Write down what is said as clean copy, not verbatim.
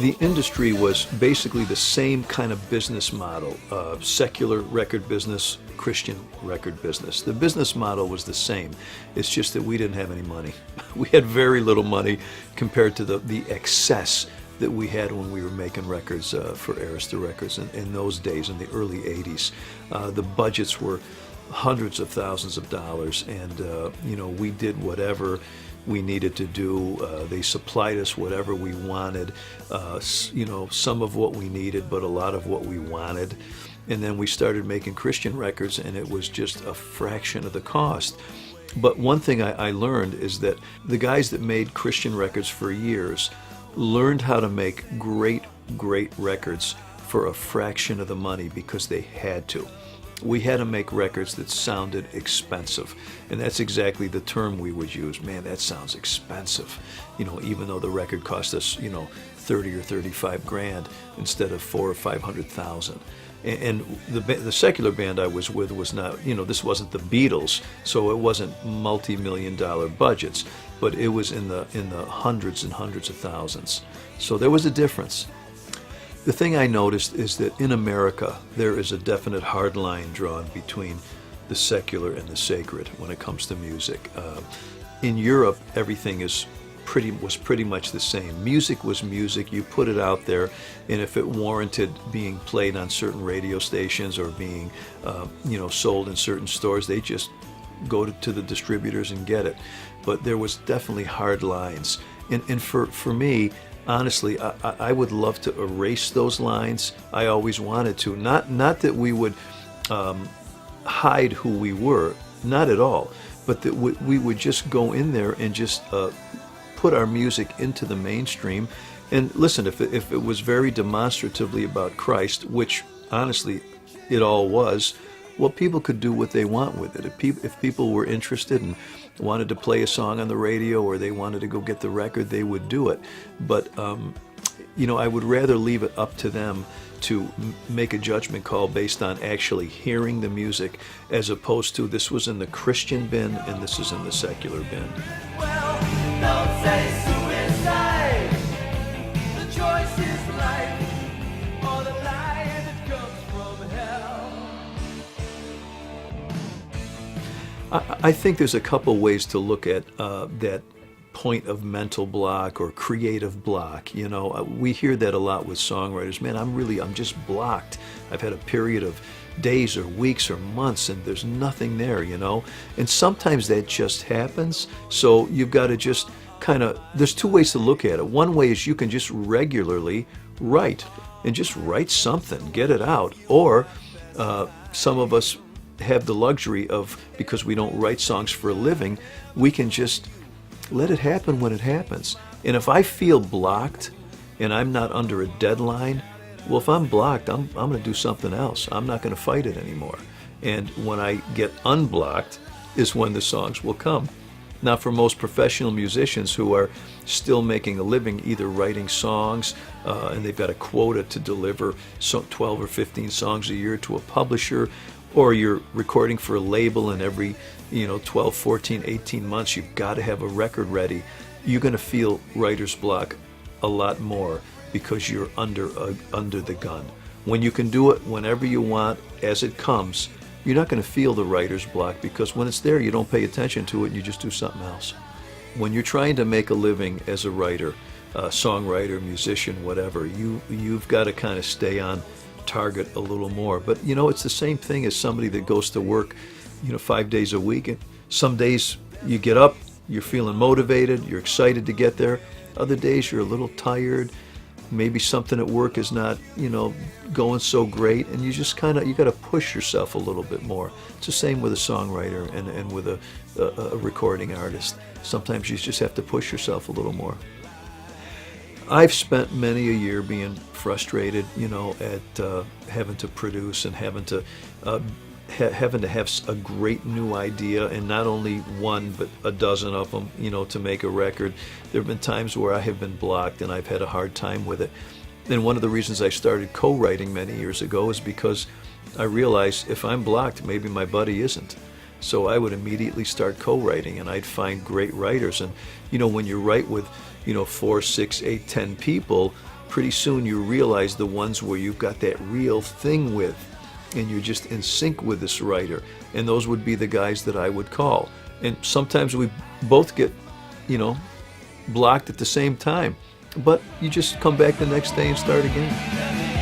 the industry was basically the same kind of business model, secular record business, Christian record business. The business model was the same. It's just that we didn't have any money. We had very little money compared to the excess that we had when we were making records for Arista Records in those days, in the early 80s. The budgets were hundreds of thousands of dollars, and we did whatever we needed to do. They supplied us whatever we wanted, some of what we needed, but a lot of what we wanted. And then we started making Christian records, and it was just a fraction of the cost. But one thing I learned is that the guys that made Christian records for years learned how to make great records for a fraction of the money because they had to. We had to make records that sounded expensive, and that's exactly the term we would use. Man, that sounds expensive, even though the record cost us, 30 or 35 grand instead of 400 or 500,000. And the secular band I was with was not, this wasn't the Beatles, so it wasn't multi-million-dollar budgets, but it was in the hundreds and hundreds of thousands. So there was a difference. The thing I noticed is that in America, there is a definite hard line drawn between the secular and the sacred when it comes to music. In Europe, everything was pretty much the same. Music was music. You put it out there, and if it warranted being played on certain radio stations or being, sold in certain stores, they just go to the distributors and get it. But there was definitely hard lines, and for me, honestly, I would love to erase those lines. I always wanted to. Not that we would hide who we were, not at all, but that we would just go in there and just put our music into the mainstream. And listen, if it was very demonstratively about Christ, which honestly it all was, well, people could do what they want with it. If people were interested and wanted to play a song on the radio, or they wanted to go get the record, they would do it. But I would rather leave it up to them to make a judgment call based on actually hearing the music, as opposed to this was in the Christian bin and this is in the secular bin. Well, don't say suicide. The choice is life, or the lie that comes from hell. I think there's a couple ways to look at that point of mental block or creative block. We hear that a lot with songwriters. Man, I'm just blocked. I've had a period of days or weeks or months and there's nothing there, And sometimes that just happens. So you've got to just there's two ways to look at it. One way is you can just regularly write and just write something, get it out. Or some of us have the luxury of, because we don't write songs for a living, we can just let it happen when it happens. And if I feel blocked and I'm not under a deadline, well, if I'm blocked, I'm going to do something else. I'm not going to fight it anymore. And when I get unblocked is when the songs will come. Now, for most professional musicians who are still making a living either writing songs, and they've got a quota to deliver 12 or 15 songs a year to a publisher, or you're recording for a label and every 12, 14, 18 months you've got to have a record ready, you're going to feel writer's block a lot more because you're under the gun. When you can do it whenever you want, as it comes, you're not going to feel the writer's block, because when it's there you don't pay attention to it and you just do something else. When you're trying to make a living as a writer, songwriter, musician, whatever, you've got to kind of stay on target a little more. But it's the same thing as somebody that goes to work 5 days a week, and some days you get up, you're feeling motivated, you're excited to get there. Other days you're a little tired, maybe something at work is not going so great, and you just you got to push yourself a little bit more. It's the same with a songwriter and with a recording artist. Sometimes you just have to push yourself a little more. I've spent many a year being frustrated, at having to produce and having to have a great new idea, and not only one but a dozen of them, to make a record. There have been times where I have been blocked and I've had a hard time with it. And one of the reasons I started co-writing many years ago is because I realized if I'm blocked, maybe my buddy isn't. So I would immediately start co-writing, and I'd find great writers. And when you write with 4, 6, 8, 10 people, pretty soon you realize the ones where you've got that real thing with, and you're just in sync with this writer. And those would be the guys that I would call. And sometimes we both get, blocked at the same time. But you just come back the next day and start again.